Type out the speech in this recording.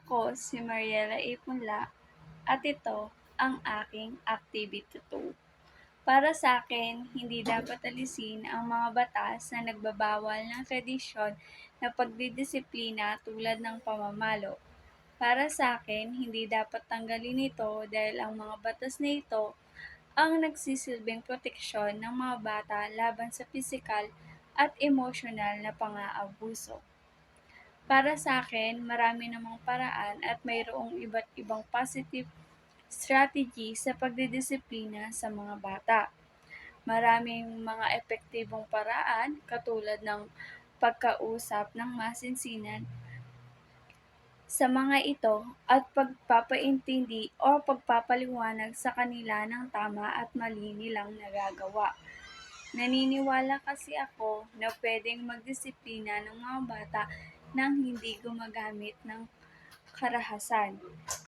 Ako si Mariela A. Punla at ito ang aking Activity 2. Para sa akin, hindi dapat alisin ang mga batas na nagbabawal ng tradisyon na pagdidisiplina tulad ng pamamalo. Para sa akin, hindi dapat tanggalin ito dahil ang mga batas na ito ang nagsisilbing proteksyon ng mga bata laban sa pisikal at emosyonal na pang-aabuso. Para sa akin, marami namang paraan at mayroong iba't ibang positive strategy sa pagdidisiplina sa mga bata. Maraming mga epektibong paraan katulad ng pagkausap ng masinsinan sa mga ito at pagpapaintindi o pagpapaliwanag sa kanila ng tama at mali nilang nagagawa. Naniniwala kasi ako na pwedeng magdisiplina ng mga bata nang hindi gumagamit ng karahasan.